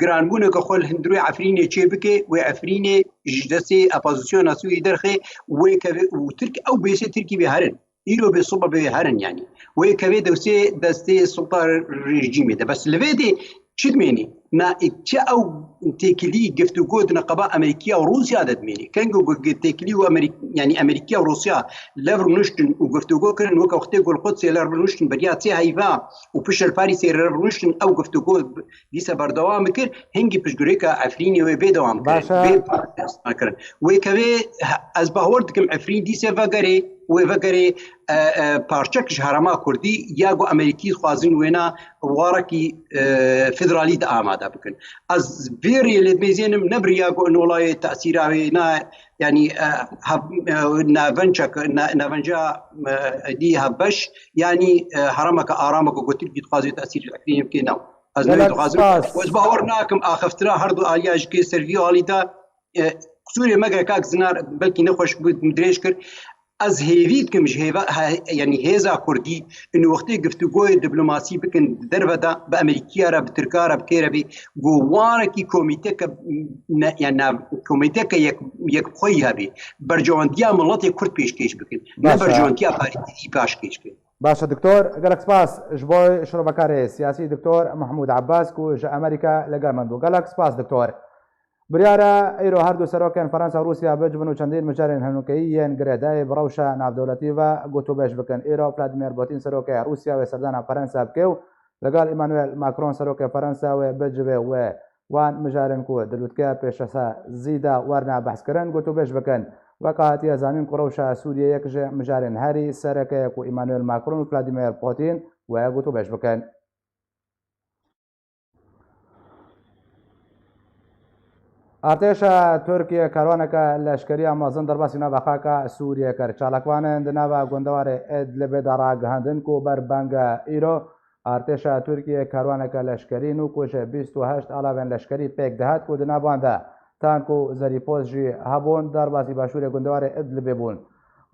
گرانبونه که خو هندروی عفرین چه بکی و عفرین جدسی اپوزیسیون سوری درخه و ترک او بیسه ترکی بهرن إيرو بصوبة بهرن يعني ويكفي دستي السلطة الرجيمي ده بس لفيدي شدميني نا اتشا او تيكلي قفتو قود نقباء أمريكية وروسيا ددميني كان تيكلي يعني أمريكية وروسيا لفر نشتن وقفتو قود كرن وكا وقتيقو القدس لفر نشتن بريات سي هايفا وبش الباريسي لفر نشتن او قفتو قود ديسا بردوام كر هنجي بشجريكا عفريني وبيدوام كرن ويكفي أزباهوردكم عفرين ديسا فاقري وفقري پارچەکش هەرەما کوردی یاگو ئەمریکی خوازن وێنە وارەکی فدرالی دا ئامادە بکەن ئەس بێری لێ دمێزێنم نەبری یاگو نۆڵای تەسیراوی يعني نافنجا دي هبش يعني هرمك آرامك وقلت لك تقاضي تأثير الأكلين كنا أزمة تقاضي وزباورناكم آخفترا هردو آلياج كي سيرفيو آليدا سوريا مقرأ كاك زنار بلكي نخوش مدريش كر از هیوید که مش هیوا یعنی هزا کردی انه وقتی گفتگوی دیپلماسی بکن درودا به امریکا را به ترکا را بکیره بی گواره کی کمیته که یعنی کمیته که یک خویی هبی برجواندیا ملت کرد پیشکش بکن نه برجواندیا پارتی پیشکش بکن باشە دکتۆر گەلک سپاس ji بۆ شرۆڤەکارێ سیاسی دکتۆر محمود عباس و ji ئەمریکا لەگەڵ من بوو گەلک سپاس دکتۆر بریارە ئەیرۆ هەردوو سەرۆکێن فەرەنسا و رووسیا بجبن و چەندین مجارێن هەنووکەیی یەن گرێدای بڕەوشە ناودەوڵەتیڤە گوتوبێژ بکەن ئێرۆ ڤلادیمیر پوتین سەرۆکەی رووسیا وێ سەردانە فەرەنسا بکێ و لەگەڵ ئیمانوێل ماکرۆن سەرۆکەی فەرەنسا وێ بجبێ وێ وان مجارن کو دلوتکە پێشەسا زیدا وەرنا بەحسکردن گوتوبێژ بکەن وەکاتیە زانین کوڕەوشە سووریە یەکژێ مجارێن هەری سەرەکەیەک و ئیمانوێل ماکرۆن و ڤلادیمیر پوتین وە گوتوبێژ بکەن. ئارتێشە تورکیە کاروانەکە لەشکری ئامازن دەرباسی ناوبەخاکە سووریە کرد چالاکوانن دناوە گوندەوارێ ئێدلبێدا ڕاگەهاندن و بەربانگە ئیرۆ ئارتێشە تورکیە کاروانەکە لەشکرین و کوژە 28 ئالاوێن لەشکری پێک دەهات و دناباندا تانک و زەریپۆزژی هەبوون دەرباسی باشووری گوندەوارێ ئێدلبێ بوون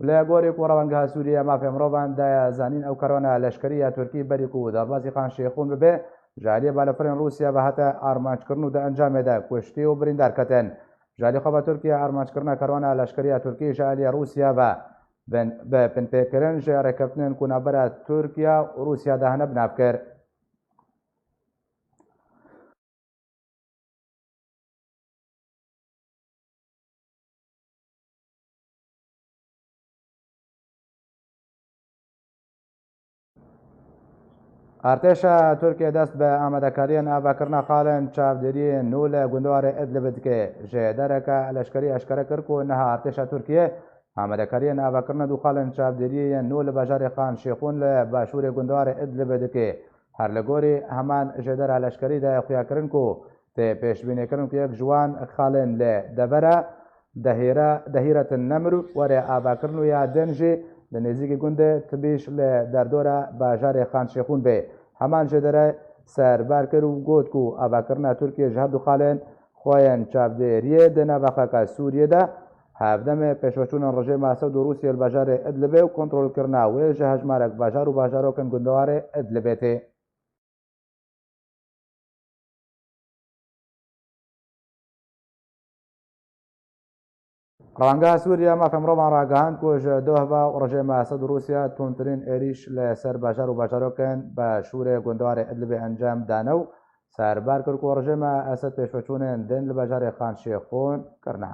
لە گۆری کوڕەوەنگە سووریە مافێ مرۆڤاندایە زانین ئەو کاروانە لەشکریە تورکی بەریک و دەرباسی خان شێخون ببێ ژاریە بالەفرێن رووسیا بە هاتە ئارمانجکردن و دە ئەنجامێدا کوشتی و بریندارکەتێن ژالی خۆ بە تورکیا ئارمانجکردنە کاروانە لەشکریە تورکی ژالیە رووسیا بە پنپێکردن ژێڕێکەوتنên ku navbera Tirkiya û Rûsya de hene binavkir. Artêşa Tirkiye dest bi amadekariyên avakirina xalên çavderiyên nû li gundwarê Idlibê dike ji dereke leşkerî eşkere kir ku niha artêşa Tirkiye amadekariyên avakirina du xalên çavderiyên nû li bajarê Xan Şêxûn li başûrê gundwarê Idlibê dike her li gorî heman ji dera leşkerî de xuyakirin ku tê pêşbînîkirin ku yek ji wan xalên li devera dehîretin nemir werê avakirin û ya din jî li nêzîkî gundê tibîş li derdora bajarê Xan Şêxûn bê heman ji dere serbar kir û got ku avakirina Tirkiye ji hevdû xalên xwayên çavderiyê di navbexeka Sûriyê de hevdemê pêşveçûnên rejîma Esed û Rûsya li bajarê Idlibê û kontrolkirina wê ji hejmarek bajar û bajarokên gundwarê Idlibê tê. Rewanga Sûriya mafê mirovan ragihand ku ji dohva û rejîma Esed û Rûsya tûntirîn êrîş li ser bajar û bajarokên başûrê gundwarê Idlibê encam dane û serbar kir ku rejîma Esed pêşveçûnên din li bajarê Xan Şêxûn kirine.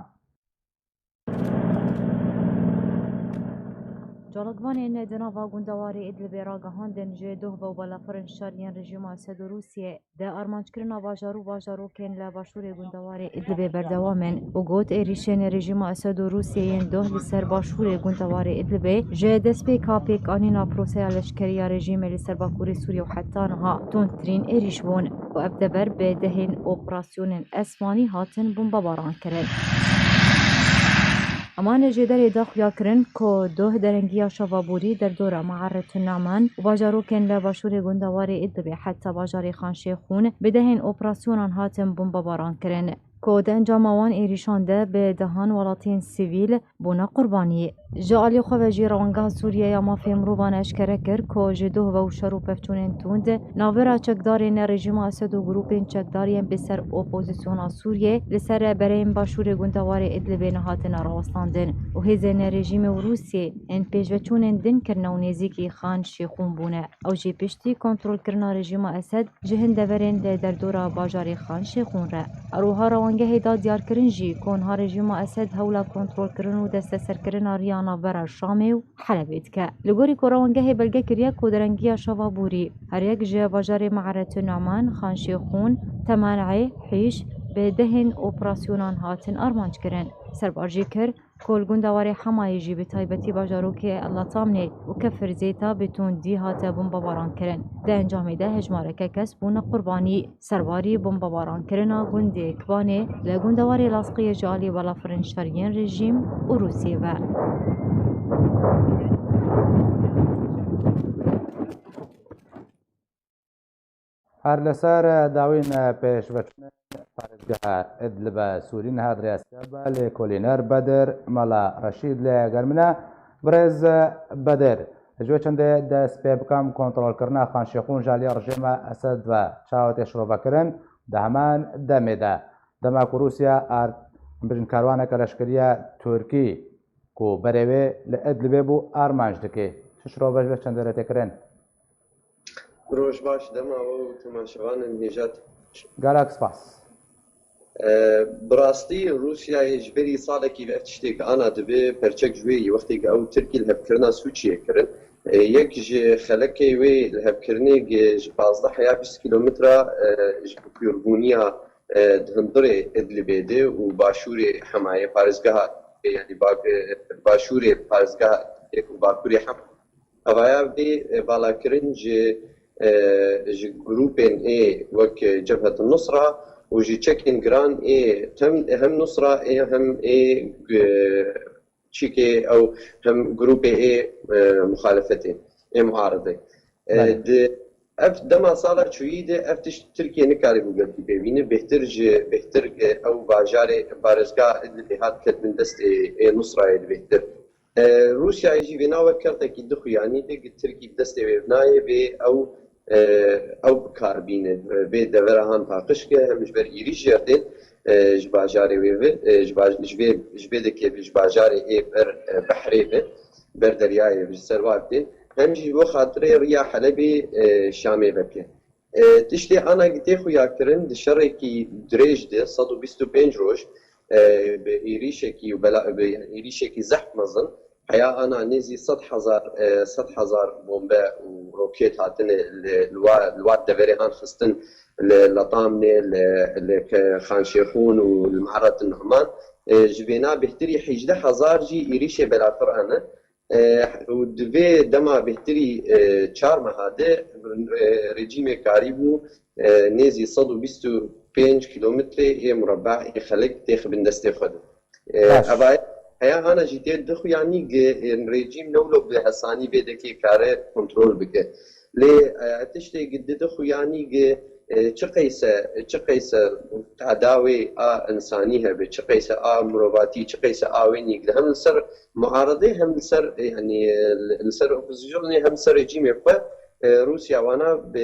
Çalakvanên di nava gundwarê Idlibê ragihandin ji dohva û balafirên şeriyên rejîma Esed û Rûsyê di armanckirina bajar û bajarokên li başûrê gundwarê Idlibê berdewam in û got êrîşên rejîma Esed û Rûsyeyên doh li ser başûrê gundwarê Idlibê ji destpêka pêkanîna proseya leşkeriya rejîmê li ser bakurê Sûriye û heta niha tundtirîn êrîş bûn û ev deber bi dehên operasyonên esmanî hatin bombebarankirin. Eman ji derê de xuyakirin ku doh derengiya şavaborî derdora Mearretun Neman û bajarokên li başûrê gundwarê Idlibê heta bajarê Xan Şêxûn bi dehên operasyonan hatin bombebarankirin ku di encama wan êrîşan de bi dehan welatiyên sivîl bûne qurbanî. Ji alî xwe ve jî Rewanga Sûriyeya mafê mirovan eşkere kir ku ji dohva û şer û pevçûnên tund navbera çekdarên rejîma Esed û grûpên çekdariyên bi ser opozisyona Sûriye li ser bereyên başûrê gundwarê Idlibê nehatine rawestandin û hêzên rejîmê û Rûsyê ên pêşveçûnên din kirine û nêzîkî Xan Şêxûn bûne. Ew jî piştî kontrolkirina rejîma Esed ji hin deverên li derdora bajarê Xan Şêxûn re. Eroha rewangehê da diyarkirin jî ku niha rejîma Esed hewla kontrolkirin û desteserkirina riya navbera Şamê û Helebê dike. Li gorî ku rewangehê belge kiriye ku derengiya şavaborî her yek ji bajarê Mearretun Neman, Xan Şêxûn, Temenê, Hîş bi dehên operasyonan hatin armanckkirin. Serbar jî kir ku li gundwarê Hemayê jî bi taybetî bajarokê Elatamnê û Kefirzêta bi tundî hate bombebarankirin. Di encamê de hejmareke kes bûne qurbanî. Serbarî bombebarankirina gundê Kbanê li gundwarê Lasqiyê ji alî balafirên şeriyên rejîm û Rûsyê ve. هەر لەسەر داوین پێشڤەچوونە پارێزگەها ئیدلبە سووری نهات ڕاستیە لێ کۆلینەر بەدر مەلا ڕەشید لە گەرمنە برێز بەدر هەجوێ چەندێ دەست پێ بکەم کۆنتڕۆلکردنا خان شێخûn ژالیە ڕژێمە ئەسەد بە چاوەتێ شڕۆڤەکردن دە هەمان دەمێدا دەما ku Rûsya بژن کاروانێکە لەشکریە تورکی ku berêvê li Idlibê bû armanc dike تشرو باش چندره تکرن روش باش دما و تماشوان هجات گالاکس باس براستی روسیا جبری سالکی به افتشتیک آنا دبی پرچک جوی وقتی که او ترکی لحب کرنا سوچیه کرن یک جه خلکی وی لحب کرنی جه 15 20 کیلومتر جه پیرگونیا دهندره ادلبیده و باشوری حمایه پارزگاه یعنی باشوری پارزگاه یک و باکوری حم اویا بی بالا کرن جه جروبين اي وك جبهة النصرة وجي تشيكين جران اي هم نصرة اي هم اي تشيكي او هم جروب اي مخالفتين اي معارضة اف دما صار شويدة افتش تركيا نكاري بقدر بيبينه بهتر او باجاري بارزقا اللي هاد كت من دست اي نصرة اللي بهتر روسيا يجي بنا وكرتك يدخل يعني تركي بدست بناي بي او بکاربینه به دوران پاکش که همش بر ایریش یادن جباجاری وی جبه که جباجاری بر بحری بر دریای سروابدین همجی و خاطره ریا حلبی شامی بکه تشتی آنا گیتی خویا کرن دشره کی دریج ده 125 روز به ایریش کی و بلا به ایریش کی زحمت مزن حيا أنا نزي 100,000 بومبا وروكيت هاتن الواد دفري هان خستن لطامنة لخان شيخون والمعرض النعمان جبينا بهتري 11,000 جي إيريشة بلا فرقنا ودفي دما بهتري چار مهاده رجيم كاريبو نزي 125 كيلومتر مربع خلق تاخ بندستي خد هيا أنا جيت دخو يعني الرجيم نولو بحساني بدكي كاره كنترول بك لي تشتي قد دخو يعني چقيسة تعداوي إنسانية بچقيسة مروباتي چقيسة ويني هم سر معارضة هم سر يعني السر أوبوزيشن هم سر رجيم يبقى روسيا وانا ب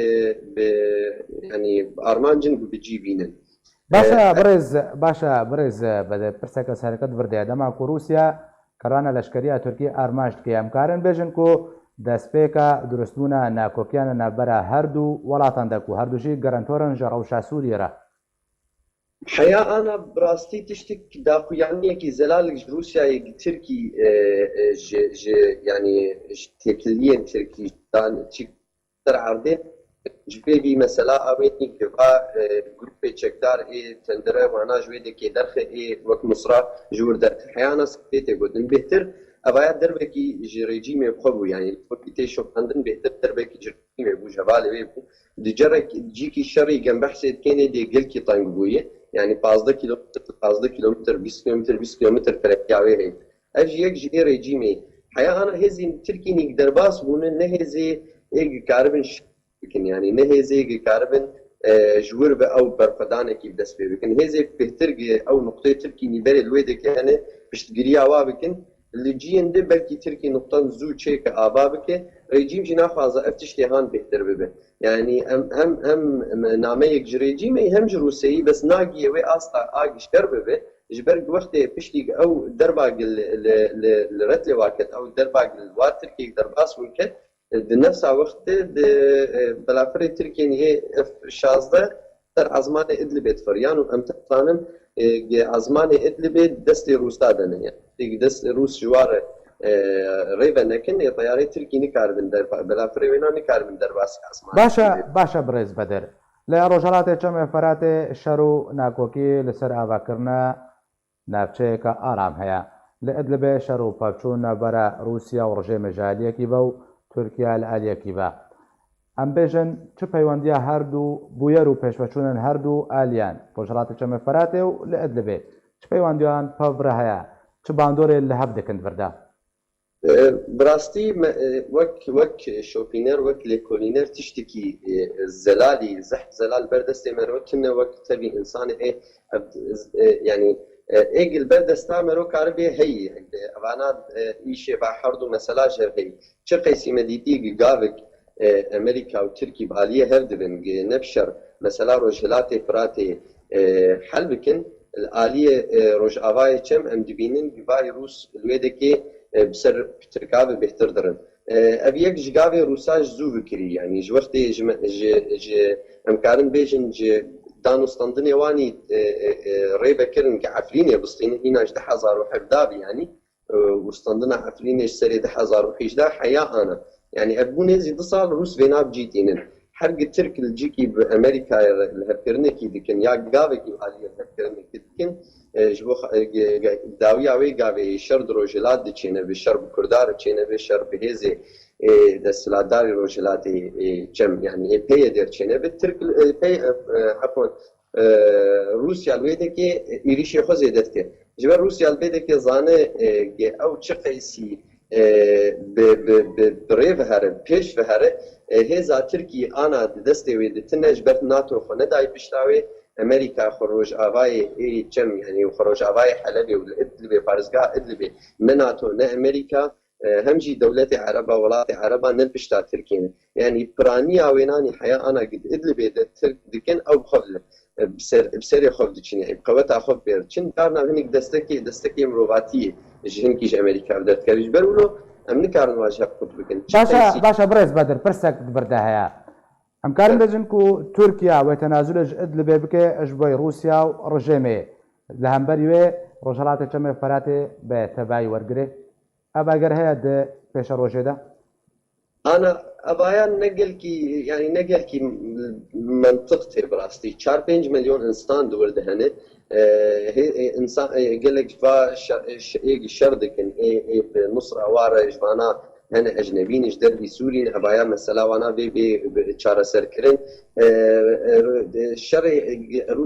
يعني أرمانجن بجيبينن باشا برز بده پرسەکە سەرەکەت وردەیە دەما کو رووسیا کەڕانە لەشکریە تورکی ئارماژ کە ئەمکارن بێژن کو دەستپێکە دروستبوونە ناکۆکیانە نابەرە هەردوو وڵاتان دەکو هەردووشی گەرنتۆرن ژە ڕەوشە سووریێرە حيا أنا براستي تشتك داكو يعني كي زلال روسيا تركي يعني تكلين تركي دان تشتر عرضين جبهي مثلا أويني كبا جروب تشكدار إيه تندرة وانا جويدة كي درخ إيه وقت مصرا جور در حيانا سكتة قدن بهتر أبايا دربكي رجيم يبخبو يعني وقتي شو عندن بهتر دربكي رجيم يبو جبالي ويبو دجرك جيكي شري جنب حسيت كيني دي قلكي طنقبوية يعني 15 كيلومتر 20 كيلومتر فرقياوي هي أجي يك رجيمي حيا أنا هزي تركي نقدر باس بونه نهزي إيه كاربن بكن يعني نهزي كاربن جور به او برفدانه کی دست به بکن هزي بهتر او نقطه تركي نبر الويده كانه بشتغريا وا بكن اللي جين ده بلكي تركي نقطه زو تشيك ابا بك ريجيم جنا فازا افتشتهان بهتر به يعني هم ناميك ريجيم هم روسي بس ناقي وي استا اجشتر به جبر وقت بشتي او درباق الرتل واكت او درباق الوات تركي درباس وكت بنفس الوقت بلافري تركيا هي شازده در ازمان ادلب فريان وامتحانن ازمان ادلب دست روس دادن يعني دست روس جوار ريبا نكن طياري تركي نكاربن در بلافري وينا نكاربن در باس ازمان باشا برز بدر لا روجالات چم فرات شرو ناكوكي لسر اواكرنا نافچه کا آرام هيا لادلب شرو پاچون برا روسيا ورجيم جاليه كي بو تورکیا لە با ئەم بێژن چ پەیوەندیە هەردوو بویەر و پێشوەچوونن هەردوو ئالیان ڕۆژهەڵاتی چەمەفەراتێ و لە ئەدلبێ چ پەیوەندیان پەڤرە هەیە چ باندۆرێ لە هەف دەکەن بەردا براستی وەک شۆپینەر وەک لێکۆلینەر تشتێکی زەلالی زەحت زەلال بەردەستێ مەرۆتنە وەک تەبی ئینسانە يعني ايجل بردستا مرو كاربي هي انا ايشي بحردو مثلا هي شقيسي مديتي جافك امريكا وتركي باليه هردبن نبشر مثلا روجلاتي فراتي حلبكن الاليه روج افاي كم ام دبينن باي روس الويدكي بسر تركاب بهتر درن ئەڤ یەک ji gavê Rûsa ji zû bikirî yanî ji wextê ji em karin bêjin ji danûstandinê wanî rê vekirin ki Efrînê bistînin hîna ji 2017 yanî wîstandina Efrînê ji serê 2018 heya ana yanî ev bûnê zî 2 sal Rûs vê nav cîtînin her gi Tirk li cîkî bi Amerîkayê li hevkirinekî dikin ya gavekî aliyê li hevkirinekî dikin ji bo dawiya wê gavê şer di Rojhilat diçêne vê şer bi Kurdar diçêne vê şer bi hêzê desthilatdarê Rojhilatê çem yanî peyê derçêne vê Tirk pey hefon Rûsya li wê dekê êrişê xwe zêde dike ji ber Rûsya li vê dekê zane ew çi qeysî bi rê vihare pêş vihare hêza Tirkiyê ana di destê wê ditine ji ber NATO xwe nedayê pişta wê Amerîka xwe rojavayê çem yanî xwe rojavayê Helebê û li Idlibê parêzgeha Idlibê ne NATO ne Amerîka hem jî dewletê Ereba welatê Ereba ne pişta Tirkiyê ne yanî piraniya wênanî heya ana Idlibê de Tirk dikin ew xwe bi serê xwe diçîne bi qeweta xwe pêr çin karna hinek destekê mirovatiyê ji hinkî ji Amerîka derdikevî ji ber wilo em nikarin vaj hev xwe bikin باشە برێز بەدر پرسێک بەردە هەیە ئەم کارم دەژن و تورکیا وێ تەنازولە ji Idlibê bike ji bo Rûsya û rejimê li hemberî wê Rojhilatê çemê feratê bi tebayî wergirê ev eger heye di pêşa rojê de ana evaya negelkî yanî negelkî mentiq tê bi rastî 4-5 milyon insan di wir de hene insan gelek va êgî şer dikin bi nusra ware ji vana hene ecnebîn ji derbî Sûriyê evaya mesela wana vê bê çareserkirin şerê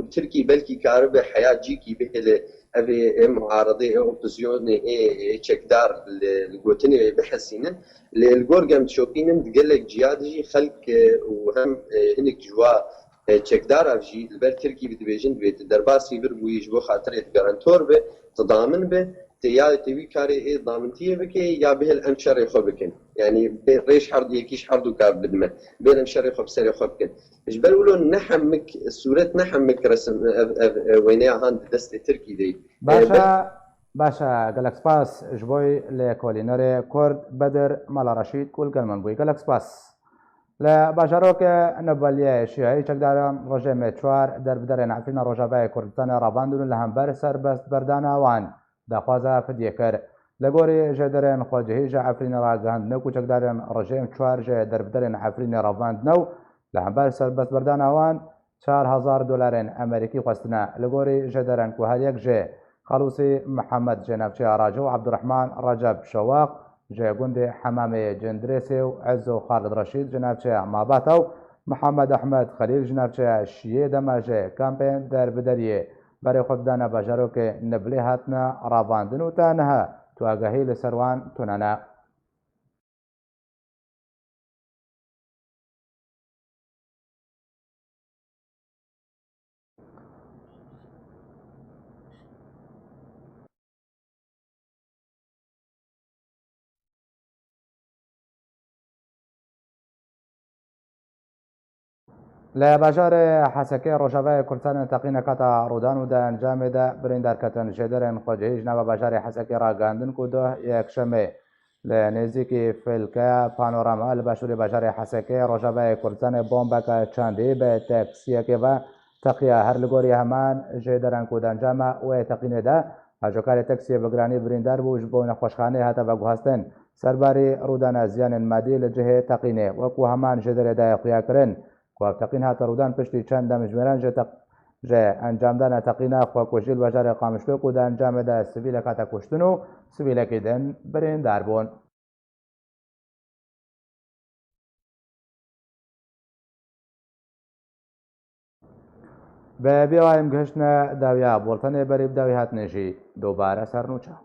Tirkî belkî karibe heya cîkî bihêle evê muaredê opozisyonê çekdar li gotinê wê bihesînin li gor gemşopînin di gelek ciyad jî xelk û hem hinek ji wa çekdar ev jî li ber Tirkî dibêjin divê tu derbasî vir bûyî ji bo xatirê garantor be tu damin be ya wî karê damintiyê bike ya bihêl em şerê xwe bikin yanî rêj herd yekî ji herdû kar bidime bêl em şerê xwe bi serê xwe bikin ji ber wilo nehemik sûret nehemik resim wêneya han di destê Tirkî de باشە gelek spas ji bo lêkolînerê Kurd Bedir Mala Reşîd kulgel min bûyî gelek spas li bajarokê Nobeliyê Şîyayî çekdaran rejimê çwar derbiderên Efrîna Rojavayê Kurdistanê ravandin li hember serbestberdana wan daxwaza fidyê kir li gorî jêderên xwecihî ji Efrînê ragihandine ku çekdarên rejim çwar ji derbiderên Efrînê ravandine û li hember serbestberdana wan $4,000 Amerîkî xwestine li gorî jêderên ku her yek jê خەڵوسی محەممەد ji navçeya Race û Ebdurehman Recep Şewaq ji gundê Hemamê Cindrêsê û Ez û Xalid Reşîd ji navçeya Mabata û Mihemed Ehmed Xelîl ji navçeya Şiyê dema ji kampên derbideriyê berê xwe didane bajarokê Niblê hatine ravandin û te niha tu agahî li ser wan tunene لە باژارê Hesekê Rojavayê Kurdistanê teqîna kata Rûdan û di encamê de birîndarketin jêderên xwecihî ji nava bajarê Hesekê ragihandin ku doh yekşemê li nêzîkî Filkeya Panorama li başûrê bajarê Hesekê Rojavayê Kurdistanê bombeka çandî bi teksiyekê ve teqiya her li gorî heman jêderên ku di encama wê teqînê de hejokarê teksiyê bi giranî birîndar bû ji bo nexweşxanê hate veguhestin serbarî rûdana ziyanên madî li cihê teqînê wekû heman jêderê de xuya kirin ku ev teqîn hate rûdan piştî çend demijmêran ji encamdana teqîna xwekujî li bajarê Qamişlo ku di encamê de sivîlek hate kuştin û sivîlekî din birîndar bûn. Bi bêwayî gihiştine dawiya boltanê berî bi dawî hatine jî dobare sernûçe.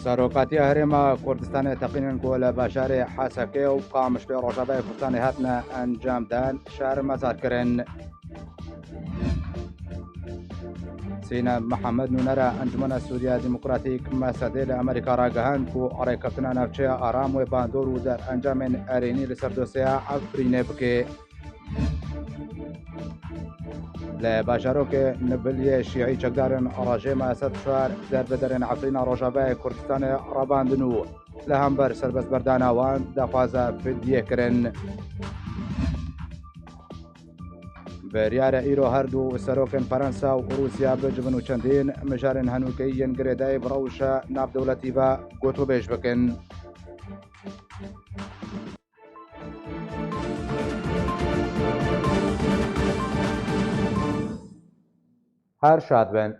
Serokatiya Herêma Kurdistanê teqînên ku li bajarê Hesekê û Qamişlê Rojavayê Kurdistanê hatine encamdan şermezar kirin. Sînem Mihemed Nûnera Encumena Sûriya Demokratîk Mesedê li Amerîka ragihand ku rêkeftina navçeya aram wê bandor û derencamên erênî li ser dosyeya Efrînê bike. لی باجاروک نبلی شیعی چکدارن راجم اسد شوار در بدرن عفرین روجاوه کردستان راباندنو لهم بر سربس بردانوان دخوازه فدیه کرن. بریار ایرو هردو سروکن فرانسا و روسیا بجبن و چندین مجارن هنوکیین گریدای بروشا ناف دولتی با گوتو بیش بکن. هر شاد بن